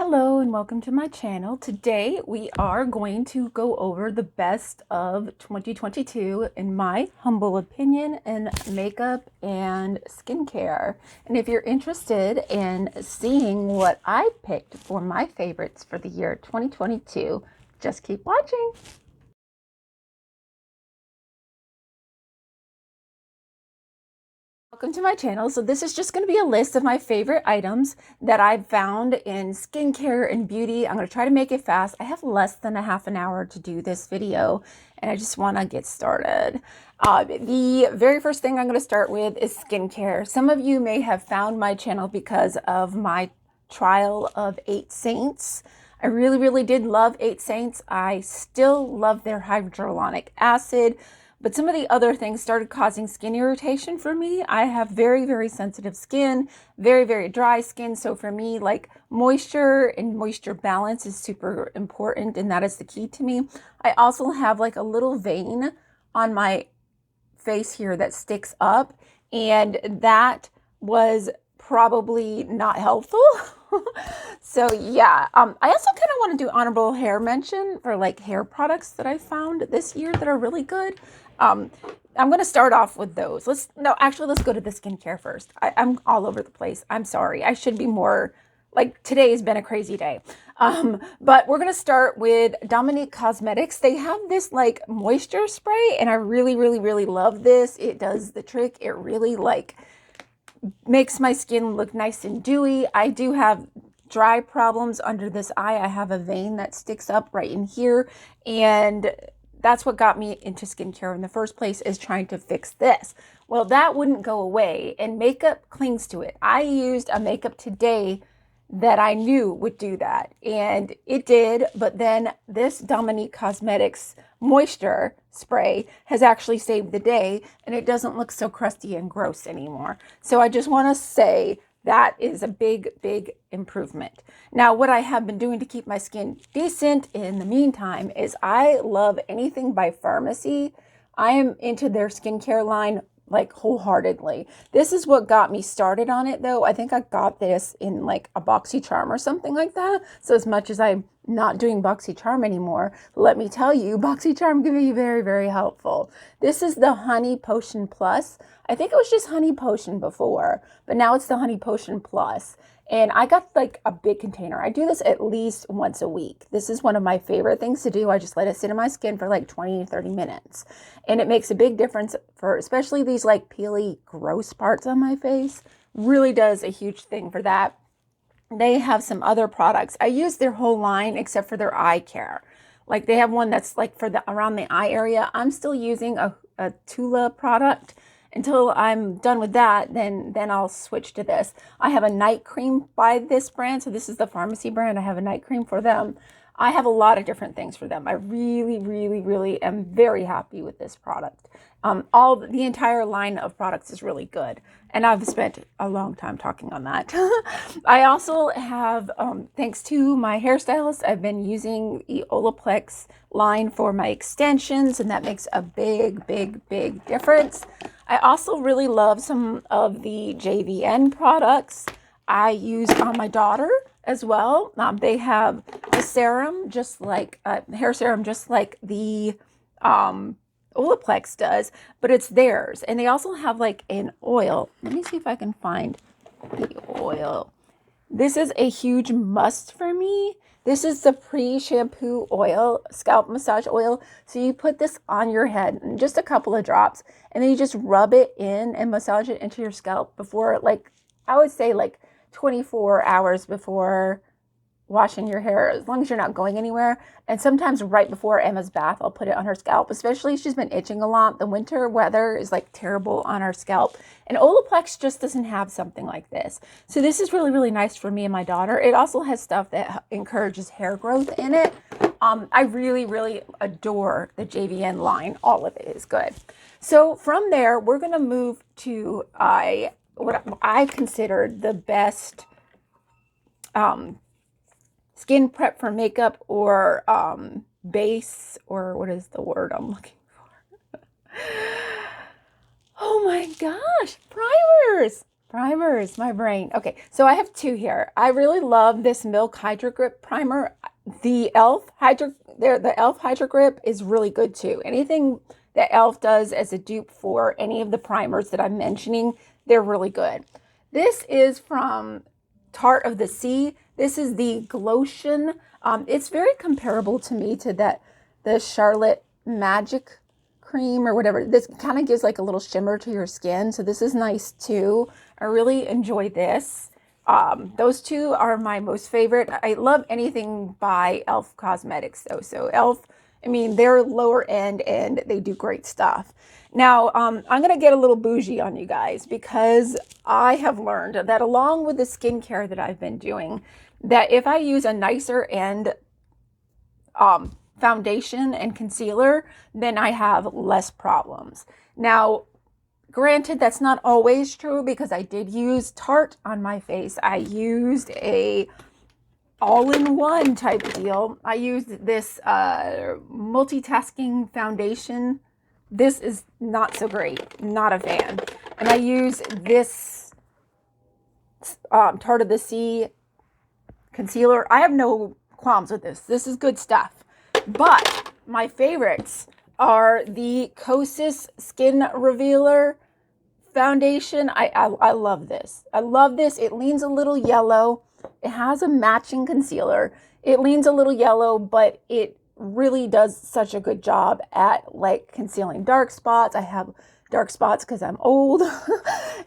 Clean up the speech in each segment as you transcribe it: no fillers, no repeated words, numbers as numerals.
Hello and welcome to my channel. Today we are going to go over the best of 2022 in my humble opinion in makeup and skincare. And if you're interested in seeing what I picked for my favorites for the year 2022, just keep watching. Welcome to my channel. So this is just going to be a list of my favorite items that I've found in skincare and beauty. I'm going to try to make it fast. I have less than a half an hour to do this video and I just want to get started. The very first thing I'm going to start with is skincare. Some of you may have found my channel because of my trial of 8 Saints. I really did love 8 Saints. I still love their hyaluronic acid. But some of the other things started causing skin irritation for me. I have very sensitive skin, very dry skin. So for me, like moisture and moisture balance is super important, and that is the key to me. I also have like a little vein on my face here that sticks up, and that was probably not helpful. So yeah, I also kind of want to do honorable hair mention for like hair products that I found this year that are really good. I'm going to start off with those. Let's go to the skincare first. I'm all over the place. I'm sorry. I should be more, like today has been a crazy day. But we're going to start with Dominique Cosmetics. They have this like moisture spray and I really love this. It does the trick. It really like makes my skin look nice and dewy. I do have dry problems under this eye. I have a vein that sticks up right in here, and that's what got me into skincare in the first place, is trying to fix this. Well, that wouldn't go away, and makeup clings to it. I used a makeup today that I knew would do that, and it did. But then this Dominique Cosmetics moisture spray has actually saved the day, and it doesn't look so crusty and gross anymore. So I just want to say that is a big improvement. Now, what I have been doing to keep my skin decent in the meantime is I love anything by Pharmacy. I am into their skincare line like wholeheartedly. This is what got me started on it though. I think I got this in like a BoxyCharm or something like that. So as much as I'm not doing BoxyCharm anymore, let me tell you, BoxyCharm can be very helpful. This is the Honey Potion Plus. I think it was just Honey Potion before, but now it's the Honey Potion Plus. And I got like a big container. I do this at least once a week. This is one of my favorite things to do. I just let it sit in my skin for like 20 to 30 minutes. And it makes a big difference for especially these like peely, gross parts on my face. Really does a huge thing for that. They have some other products. I use their whole line except for their eye care. Like they have one that's like for the around the eye area. I'm still using a Tula product. Until I'm done with that, then I'll switch to this. I have a night cream by this brand. So this is the Pharmacy brand. I have a night cream for them. I have a lot of different things for them. I really am very happy with this product. The entire line of products is really good. And I've spent a long time talking on that. I also have, thanks to my hairstylist, I've been using the Olaplex line for my extensions, and that makes a big difference. I also really love some of the JVN products I use on my daughter as well. They have a serum, just like hair serum, just like the Olaplex does, but it's theirs. And they also have like an oil. Let me see if I can find the oil. This is a huge must for me. This is the pre-shampoo oil, scalp massage oil. So you put this on your head, just a couple of drops, and then you just rub it in and massage it into your scalp before, like, I would say like 24 hours before washing your hair, as long as you're not going anywhere. And sometimes right before Emma's bath, I'll put it on her scalp, especially if she's been itching a lot. The winter weather is like terrible on our scalp, and Olaplex just doesn't have something like this. So this is really nice for me and my daughter. It also has stuff that encourages hair growth in it. I really adore the JVN line. All of it is good. So from there, we're gonna move to what I considered the best skin prep for makeup, or base, or what is the word I'm looking for? Oh my gosh, primers. Primers, my brain. Okay, so I have two here. I really love this Milk Hydro Grip primer. The e.l.f. Hydro Grip is really good too. Anything that e.l.f. does as a dupe for any of the primers that I'm mentioning, they're really good. This is from Tarte of the Sea. This is the Glotion. It's very comparable to me to the Charlotte Magic cream or whatever. This kind of gives like a little shimmer to your skin. So this is nice too. I really enjoy this. Those two are my most favorite. I love anything by e.l.f. Cosmetics though. So e.l.f., I mean, they're lower end and they do great stuff. Now, I'm going to get a little bougie on you guys because I have learned that along with the skincare that I've been doing, that if I use a nicer end foundation and concealer, then I have less problems. Now, granted, that's not always true because I did use Tarte on my face. I used a all-in-one type deal. I used this multitasking foundation. This is not so great. Not a fan. And I use this Tarte of the Sea concealer. I have no qualms with this. This is good stuff. But my favorites are the Kosas Skin Revealer foundation. I love this. I love this. It leans a little yellow. It has a matching concealer. It leans a little yellow, but it really does such a good job at like concealing dark spots. I have dark spots because I'm old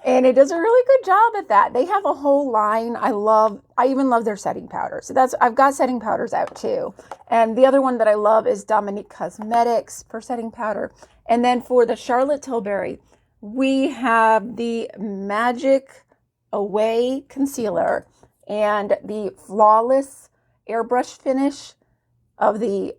and it does a really good job at that. They have a whole line. I even love their setting powder. So I've got setting powders out too. And the other one that I love is Dominique Cosmetics for setting powder. And then for the Charlotte Tilbury, we have the Magic Away concealer and the Flawless airbrush finish of the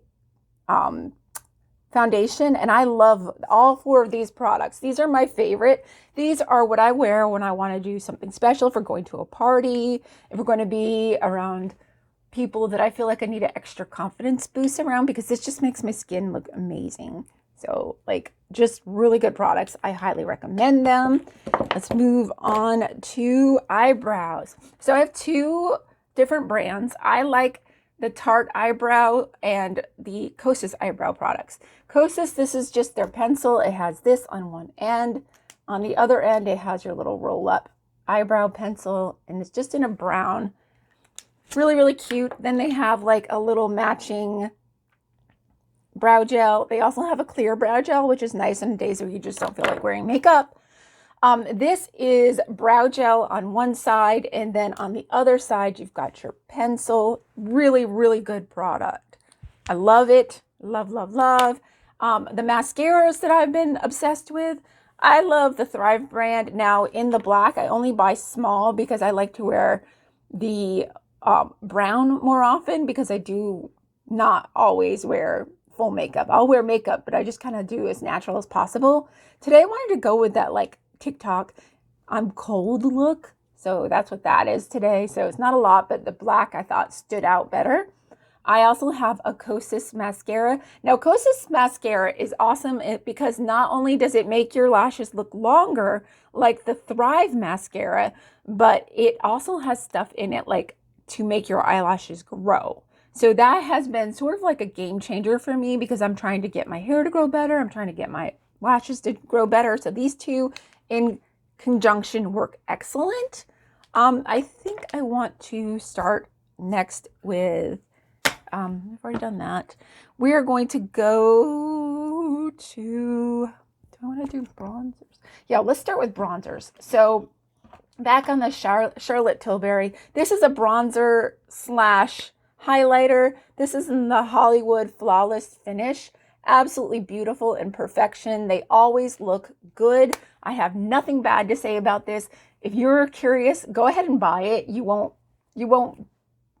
foundation. And I love all four of these products. These are my favorite. These are what I wear when I want to do something special, if we're going to a party, if we're going to be around people that I feel like I need an extra confidence boost around, because this just makes my skin look amazing. So like just really good products. I highly recommend them. Let's move on to eyebrows. So I have two different brands. I like the Tarte eyebrow and the Kosas eyebrow products. Kosas, this is just their pencil. It has this on one end. On the other end, it has your little roll up eyebrow pencil, and it's just in a brown. Really, really cute. Then they have like a little matching brow gel. They also have a clear brow gel, which is nice on days where you just don't feel like wearing makeup. This is brow gel on one side, and then on the other side, you've got your pencil. Really, really good product. I love it. Love, love, love. The mascaras that I've been obsessed with, I love the Thrive brand. Now, in the black, I only buy small because I like to wear the brown more often, because I do not always wear full makeup. I'll wear makeup, but I just kind of do as natural as possible. Today, I wanted to go with that like TikTok I'm cold look. So that's what that is today. So it's not a lot, but the black I thought stood out better. I also have a Kosas mascara. Now, Kosas mascara is awesome because not only does it make your lashes look longer like the Thrive mascara, but it also has stuff in it like to make your eyelashes grow. So that has been sort of like a game changer for me because I'm trying to get my hair to grow better. I'm trying to get my lashes to grow better. So these two in conjunction work excellent. I think I want to start next with, I've already done that. We are going to go to, do I want to do bronzers? Yeah, let's start with bronzers. So back on the Charlotte Tilbury, this is a bronzer slash highlighter. This is in the Hollywood Flawless Finish. Absolutely beautiful in perfection. They always look good. I have nothing bad to say about this. If you're curious, go ahead and buy it. You won't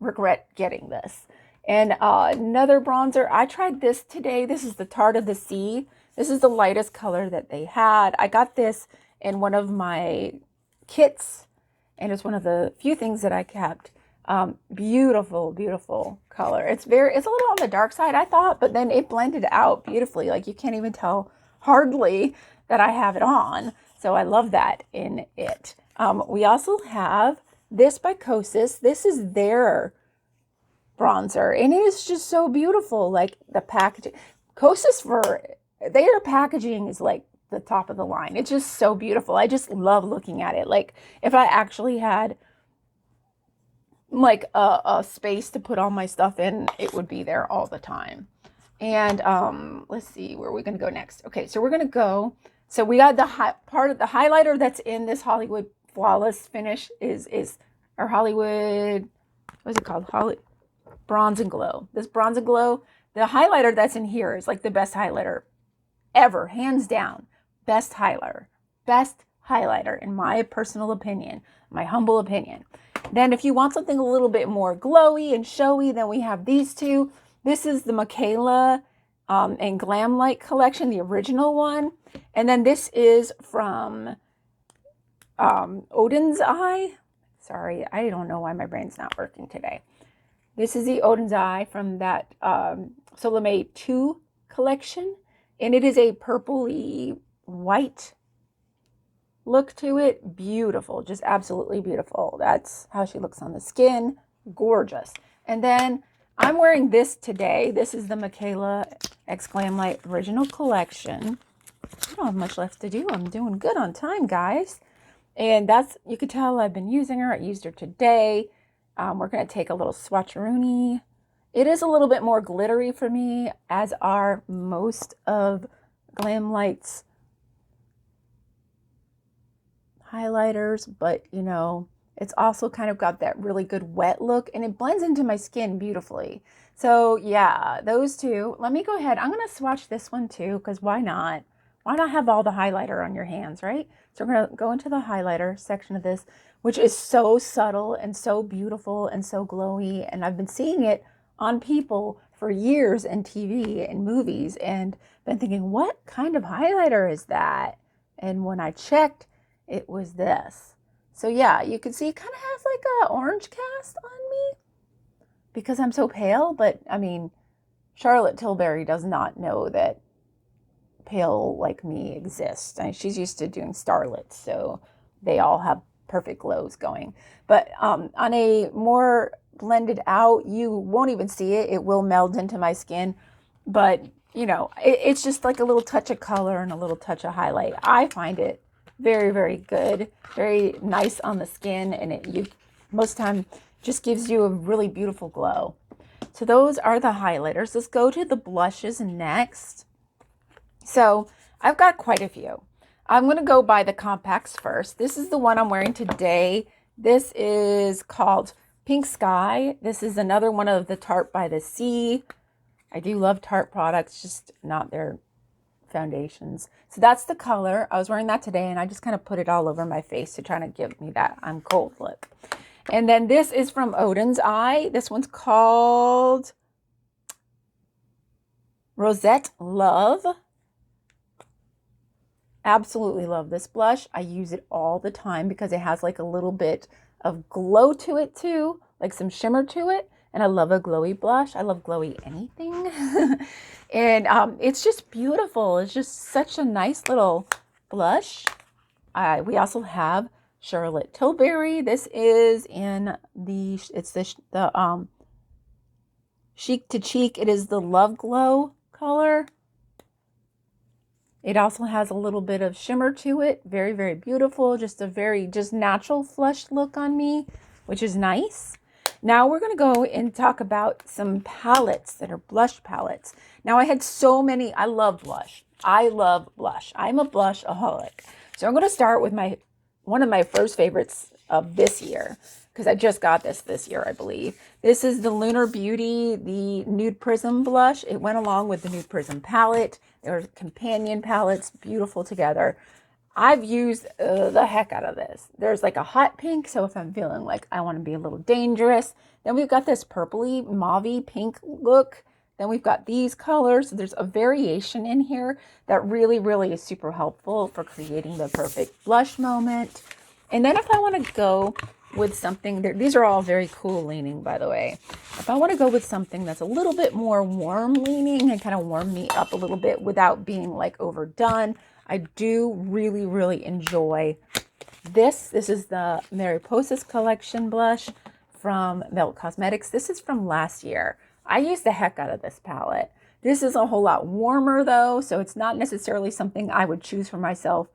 regret getting this. And another bronzer, I tried this today. This is the Tarte of the Sea. This is the lightest color that they had. I got this in one of my kits, and it's one of the few things that I kept. Beautiful, beautiful color. It's a little on the dark side, I thought, but then it blended out beautifully. Like you can't even tell hardly that I have it on. So I love that in it. We also have this by Kosas. This is their bronzer, and it is just so beautiful. Like the packaging, Kosas for their packaging is like the top of the line. It's just so beautiful. I just love looking at it. Like if I actually had like a space to put all my stuff in, it would be there all the time. And let's see, where are we going to go next? Okay, so we're going to go. So we got the part of the highlighter that's in this Hollywood Flawless Finish is our Hollywood, what's it called? Bronze and Glow. This Bronze and Glow, the highlighter that's in here is like the best highlighter ever, hands down. Best highlighter in my personal opinion, my humble opinion. Then if you want something a little bit more glowy and showy, then we have these two. This is the Michaela and Glam Light collection, the original one. And then this is from Odin's Eye. Sorry, I don't know why my brain's not working today. This is the Odin's Eye from that Soleil 2 collection. And it is a purpley white look to it. Beautiful, just absolutely beautiful. That's how she looks on the skin. Gorgeous. And then I'm wearing this today. This is the Michaela X Glam Light Original Collection. I don't have much left to do. I'm doing good on time, guys. And that's, you could tell I've been using her. I used her today. We're going to take a little swatcheroonie. It is a little bit more glittery for me, as are most of Glam Light's highlighters, but you know, it's also kind of got that really good wet look, and it blends into my skin beautifully. So yeah, those two. Let me go ahead. I'm going to swatch this one too, because why not? Why not have all the highlighter on your hands, right? So we're going to go into the highlighter section of this, which is so subtle and so beautiful and so glowy. And I've been seeing it on people for years in TV and movies, and been thinking, what kind of highlighter is that? And when I checked, it was this. So yeah, you can see it kind of has like a orange cast on me because I'm so pale. But I mean, Charlotte Tilbury does not know that pale like me exists. I mean, she's used to doing starlets, so they all have perfect glows going. But on a more blended out, you won't even see it. It will meld into my skin. But you know, it's just like a little touch of color and a little touch of highlight. I find it very, very good, very nice on the skin, and most of the time just gives you a really beautiful glow. So those are the highlighters. Let's go to the blushes next. So I've got quite a few. I'm going to go by the compacts first. This is the one I'm wearing today. This is called Pink Sky. This is another one of the Tarte by the Sea. I do love Tarte products, just not their foundations. So that's the color. I was wearing that today, and I just kind of put it all over my face to try to give me that I'm cold look. And then this is from Odin's Eye. This one's called Rosette Love. Absolutely love this blush. I use it all the time because it has like a little bit of glow to it too, like some shimmer to it. And I love a glowy blush. I love glowy anything. And it's just beautiful. It's just such a nice little blush. We also have Charlotte Tilbury. This is in the Chic to Cheek. It is the Love Glow color. It also has a little bit of shimmer to it. Very, very beautiful. Just a very natural flush look on me, which is nice. Now we're going to go and talk about some palettes that are blush palettes. Now I had so many. I love blush. I love blush. I'm a blushaholic. So I'm going to start with one of my first favorites of this year, because I just got this year, I believe. This is the Lunar Beauty, the Nude Prism blush. It went along with the Nude Prism palette. They're companion palettes, beautiful together. I've used the heck out of this. There's like a hot pink, so if I'm feeling like I want to be a little dangerous. Then we've got this purpley, mauvey pink look. Then we've got these colors. There's a variation in here that really, really is super helpful for creating the perfect blush moment. And then if I want to go with something, these are all very cool leaning, by the way. If I want to go with something that's a little bit more warm leaning and kind of warm me up a little bit without being like overdone, I do really, really enjoy This is the Mariposas Collection blush from Melt Cosmetics. This is from last year. I used the heck out of this palette. This is a whole lot warmer though, so it's not necessarily something I would choose for myself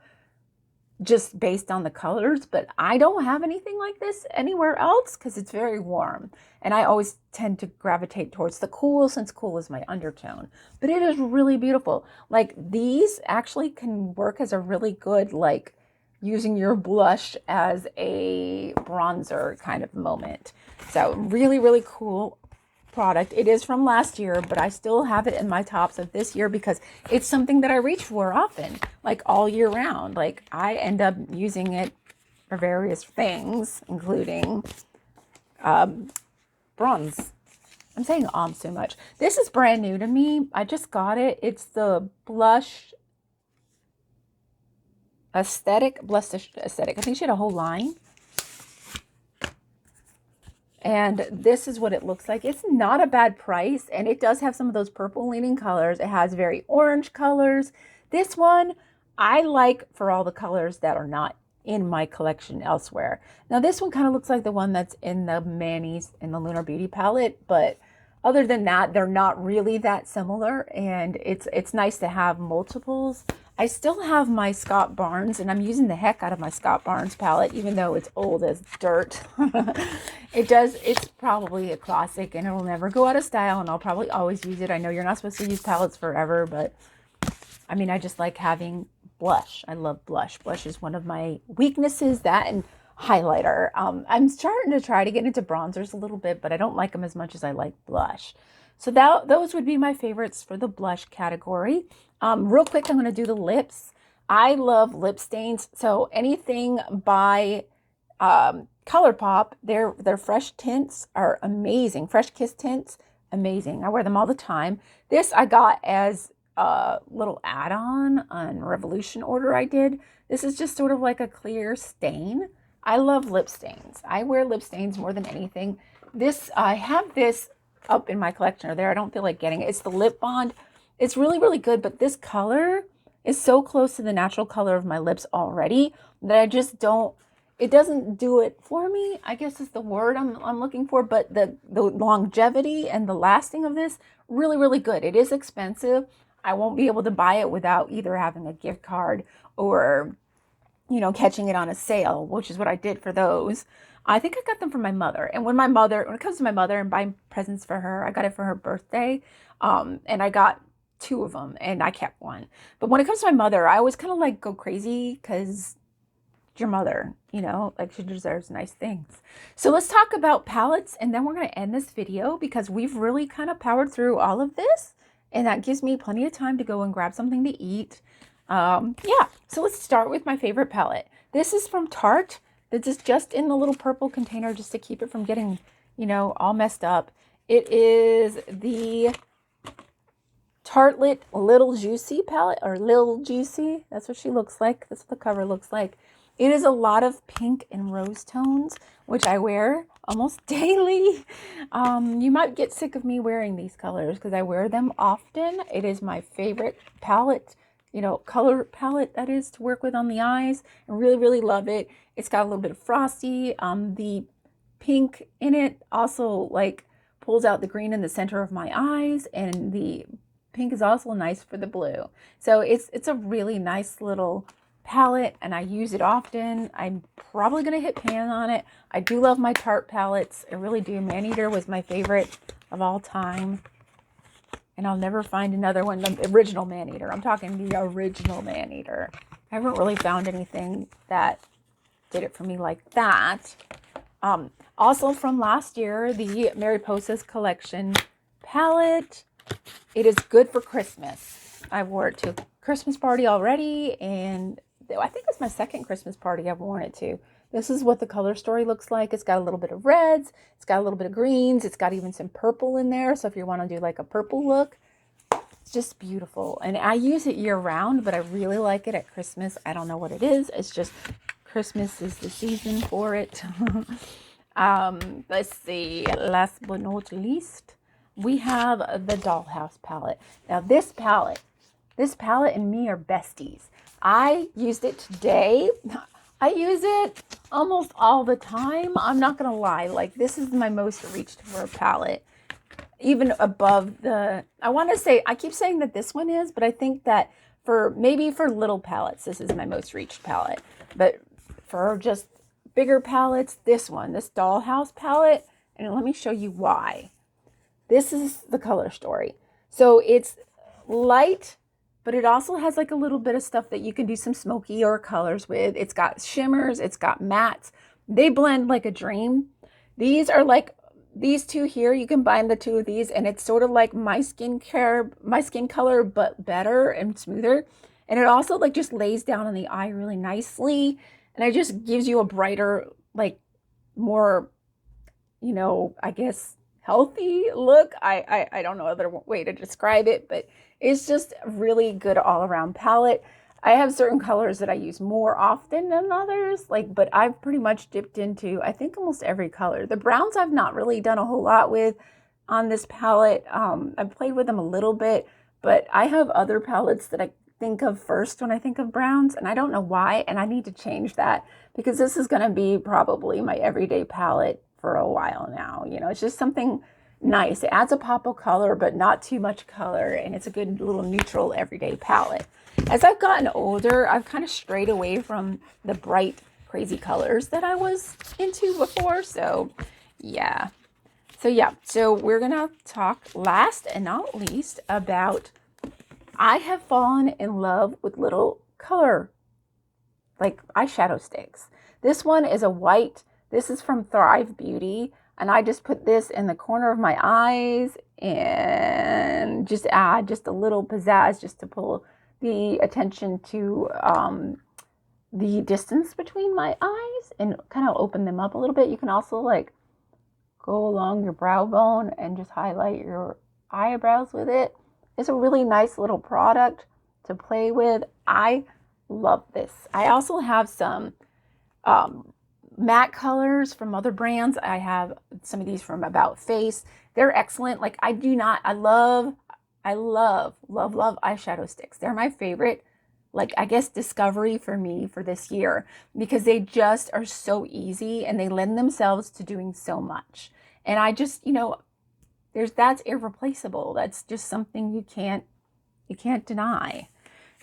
just based on the colors, but I don't have anything like this anywhere else because it's very warm. And I always tend to gravitate towards the cool since cool is my undertone. But it is really beautiful. Like these actually can work as a really good, like using your blush as a bronzer kind of moment. So really, really cool product. It is from last year, but I still have it in my tops of this year because it's something that I reach for often, like all year round. Like I end up using it for various things, including bronze. I'm saying so much. This is brand new to me. I just got it. It's the blush aesthetic. I think she had a whole line. And this is what it looks like. It's not a bad price, and it does have some of those purple leaning colors. It has very orange colors. This one I like for all the colors that are not in my collection elsewhere. Now this one kind of looks like the one that's in the Manny's in the Lunar Beauty palette, but other than that, they're not really that similar, and it's nice to have multiples. I still have my Scott Barnes, and I'm using the heck out of my Scott Barnes palette, even though it's old as dirt. It's probably a classic, and it'll never go out of style, and I'll probably always use it. I know you're not supposed to use palettes forever, but I mean, I just like having blush. I love blush. Blush is one of my weaknesses, that and highlighter. I'm starting to try to get into bronzers a little bit, but I don't like them as much as I like blush. So those would be my favorites for the blush category. Real quick, I'm going to do the lips. I love lip stains. So anything by ColourPop, their fresh tints are amazing. Fresh Kiss tints, amazing. I wear them all the time. This I got as a little add-on on Revolution order I did. This is just sort of like a clear stain. I love lip stains. I wear lip stains more than anything. I have this up in my collection, or there. I don't feel like getting it. It's the Lip Bond. It's really, really good, but this color is so close to the natural color of my lips already that I just don't, it doesn't do it for me, I guess is the word I'm looking for. But the longevity and the lasting of this, really, really good. It is expensive. I won't be able to buy it without either having a gift card or, you know, catching it on a sale, which is what I did for those. I think I got them from my mother. And when it comes to my mother and buying presents for her, I got it for her birthday. And I got 2 of them and I kept one. But when it comes to my mother, I always kind of like go crazy because your mother, you know, like she deserves nice things. So let's talk about palettes, and then we're going to end this video because we've really kind of powered through all of this. And that gives me plenty of time to go and grab something to eat. Yeah, so let's start with my favorite palette. This is from Tarte. This is just in the little purple container just to keep it from getting, you know, all messed up. It is the Tartelette Little Juicy palette, or Lil Juicy. That's what she looks like. That's what the cover looks like. It is a lot of pink and rose tones, which I wear almost daily. You might get sick of me wearing these colors because I wear them often. It is my favorite palette, you know, color palette that is to work with on the eyes. I really, really love it. It's got a little bit of frosty. The pink in it also like pulls out the green in the center of my eyes, and the pink is also nice for the blue. So it's a really nice little palette, and I use it often. I'm probably going to hit pan on it. I do love my Tarte palettes. I really do. Maneater was my favorite of all time. And I'll never find another one. The original Maneater. I'm talking the original Maneater. I haven't really found anything that did it for me like that. Also from last year, the Mariposas Collection palette. It is good for Christmas. I wore it to a Christmas party already, and I think it's my second Christmas party I've worn it to. This is what the color story looks like. It's got a little bit of reds. It's got a little bit of greens. It's got even some purple in there. So if you want to do like a purple look, it's just beautiful. And I use it year round, but I really like it at Christmas. I don't know what it is. It's just Christmas is the season for it. Let's see. Last but not least, we have the Dollhouse palette. Now this palette and me are besties. I used it today. I use it almost all the time. I'm not going to lie. Like, this is my most reached for a palette. Even above the, I want to say, I keep saying that this one is, but I think that maybe for little palettes, this is my most reached palette. But for just bigger palettes, this Dollhouse palette, and let me show you why. This is the color story. So it's light, but it also has like a little bit of stuff that you can do some smoky or colors with. It's got shimmers, it's got mattes. They blend like a dream. These are like, these two here, you combine the two of these and it's sort of like my skin color, but better and smoother. And it also like just lays down on the eye really nicely. And it just gives you a brighter, like more, you know, I guess healthy look. I don't know other way to describe it, but it's just a really good all around palette. I have certain colors that I use more often than others, like, but I've pretty much dipped into, I think, almost every color. The browns I've not really done a whole lot with on this palette. I've played with them a little bit, but I have other palettes that I think of first when I think of browns, and I don't know why, and I need to change that because this is going to be probably my everyday palette for a while now. You know, it's just something nice. It adds a pop of color, but not too much color, and it's a good little neutral everyday palette. As I've gotten older, I've kind of strayed away from the bright, crazy colors that I was into before. So yeah. So we're going to talk last and not least about, I have fallen in love with little color, like eyeshadow sticks. This one is a white. This is from Thrive Beauty. And I just put this in the corner of my eyes and just add just a little pizzazz just to pull the attention to the distance between my eyes and kind of open them up a little bit. You can also like go along your brow bone and just highlight your eyebrows with it. It's a really nice little product to play with. I love this. I also have some matte colors from other brands. I have some of these from About Face. They're excellent. Like I love eyeshadow sticks. They're my favorite, like I guess discovery for me for this year because they just are so easy and they lend themselves to doing so much. And I just, you know, that's irreplaceable. That's just something you can't deny.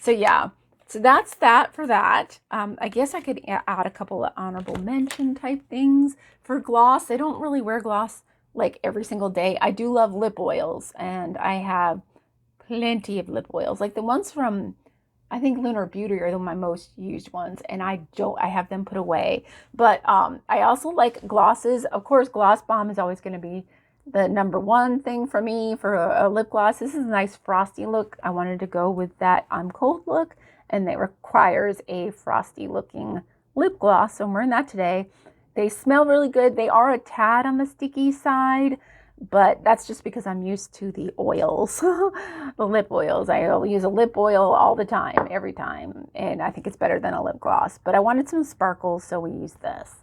So yeah. So that's that for that. I guess I could add a couple of honorable mention type things. For gloss, I don't really wear gloss like every single day. I do love lip oils, and I have plenty of lip oils. Like the ones from, I think Lunar Beauty are my most used ones, and I have them put away. But I also like glosses. Of course, Gloss Bomb is always going to be the number one thing for me for a lip gloss. This is a nice frosty look. I wanted to go with that I'm cold look, and it requires a frosty looking lip gloss. So I'm wearing that today. They smell really good. They are a tad on the sticky side, but that's just because I'm used to the oils, the lip oils. I'll use a lip oil all the time, every time. And I think it's better than a lip gloss, but I wanted some sparkles, so we use this.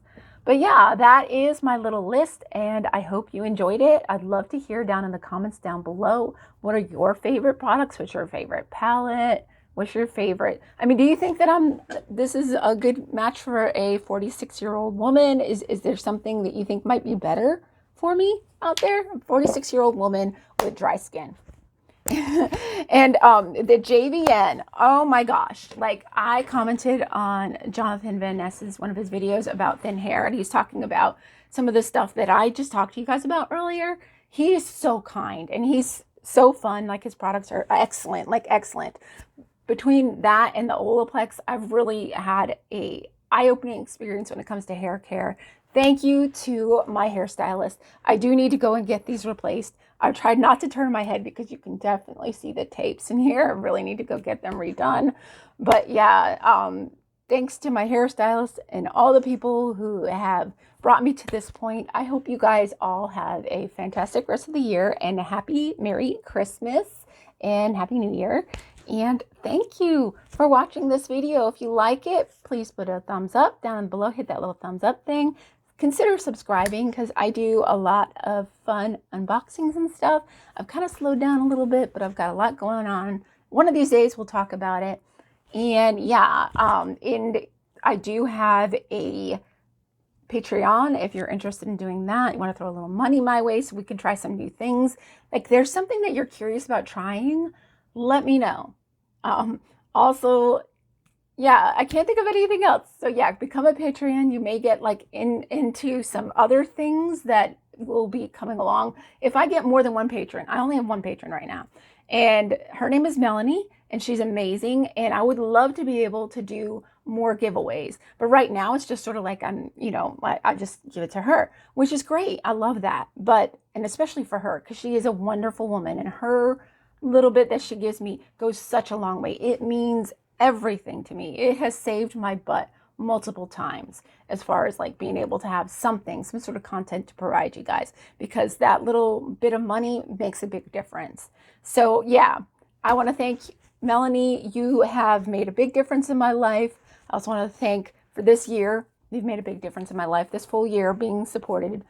But yeah, that is my little list, and I hope you enjoyed it. I'd love to hear down in the comments down below, what are your favorite products? What's your favorite palette? What's your favorite? I mean, do you think that this is a good match for a 46-year-old woman? Is there something that you think might be better for me out there? A 46-year-old woman with dry skin. And the JVN, oh my gosh, like I commented on Jonathan Van Ness's one of his videos about thin hair, and he's talking about some of the stuff that I just talked to you guys about earlier. He is so kind and he's so fun. Like his products are excellent, like excellent. Between that and the Olaplex, I've really had a eye-opening experience when it comes to hair care. Thank you to my hairstylist. I do need to go and get these replaced. I've tried not to turn my head because you can definitely see the tapes in here. I really need to go get them redone. But yeah, thanks to my hairstylist and all the people who have brought me to this point. I hope you guys all have a fantastic rest of the year and a happy, Merry Christmas and Happy New Year. And thank you for watching this video. If you like it, please put a thumbs up down below. Hit that little thumbs up thing. Consider subscribing because I do a lot of fun unboxings and stuff. I've kind of slowed down a little bit, but I've got a lot going on. One of these days we'll talk about it. And yeah, and I do have a Patreon if you're interested in doing that. You want to throw a little money my way so we can try some new things. Like, there's something that you're curious about trying, let me know. Also, yeah, I can't think of anything else. So yeah, become a Patreon. You may get like into some other things that will be coming along. If I get more than one patron, I only have one patron right now, and her name is Melanie, and she's amazing. And I would love to be able to do more giveaways. But right now it's just sort of like I just give it to her, which is great. I love that. But, and especially for her, because she is a wonderful woman, and her little bit that she gives me goes such a long way. It means everything to me. It has saved my butt multiple times as far as like being able to have something, some sort of content to provide you guys, because that little bit of money makes a big difference. So yeah, I want to thank Melanie. You have made a big difference in my life. I also want to thank for this year. You've made a big difference in my life this full year, being supported,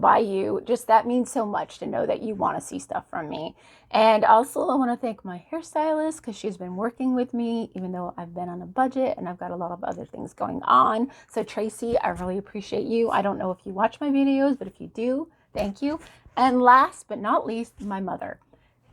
by you. Just that means so much to know that you want to see stuff from me. And also I want to thank my hairstylist, because she's been working with me, even though I've been on a budget and I've got a lot of other things going on. So Tracy, I really appreciate you. I don't know if you watch my videos, but if you do, thank you. And last but not least, my mother.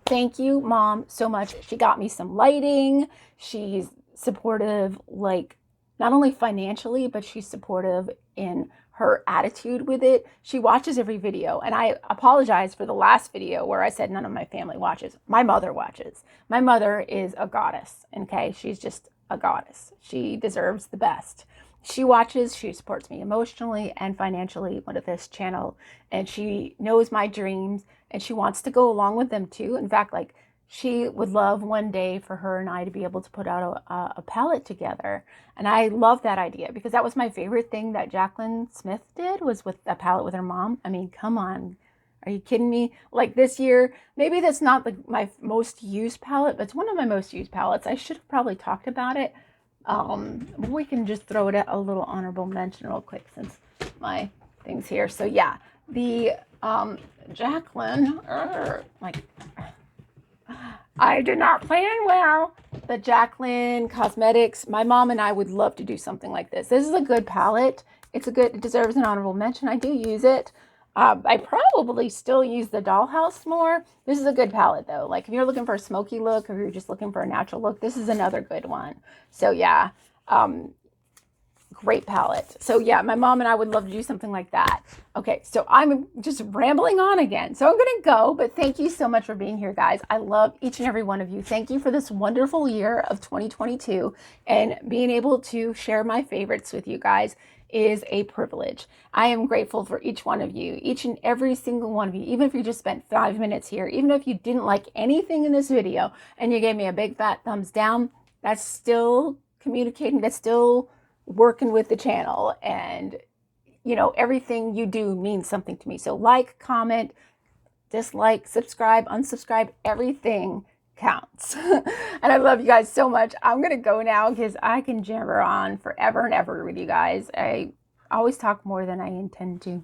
Thank you, Mom, so much. She got me some lighting. She's supportive, like, not only financially, but she's supportive in her attitude with it. She watches every video, and I apologize for the last video where I said none of my family watches. My mother watches. My mother is a goddess, okay? She's just a goddess. She deserves the best. She watches, she supports me emotionally and financially with this channel, and she knows my dreams, and she wants to go along with them too. In fact, like, she would love one day for her and I to be able to put out a palette together. And I love that idea, because that was my favorite thing that Jacqueline Smith did, was with a palette with her mom. I mean, come on. Are you kidding me? Like, this year, maybe that's not my most used palette, but it's one of my most used palettes. I should have probably talked about it. We can just throw it at a little honorable mention real quick since my thing's here. So yeah, the Jacqueline, I did not plan well. The Jacqueline Cosmetics. My mom and I would love to do something like this. This is a good palette. It deserves an honorable mention. I do use it. I probably still use the Dollhouse more. This is a good palette though. Like, if you're looking for a smoky look, or you're just looking for a natural look, this is another good one. So yeah, great palette. So yeah, my mom and I would love to do something like that. Okay, so I'm just rambling on again. So I'm gonna go, but thank you so much for being here, guys. I love each and every one of you. Thank you for this wonderful year of 2022, and being able to share my favorites with you guys is a privilege. I am grateful for each one of you, each and every single one of you, even if you just spent 5 minutes here, even if you didn't like anything in this video and you gave me a big fat thumbs down, that's still communicating, that's still working with the channel. And everything you do means something to me. So like, comment, dislike, subscribe, unsubscribe, everything counts. And I love you guys so much. I'm gonna go now, because I can jabber on forever and ever with you guys. I always talk more than I intend to.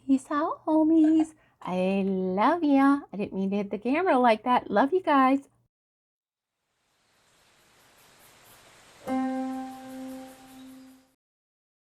Peace out, homies. I love ya. I didn't mean to hit the camera like that. Love you guys.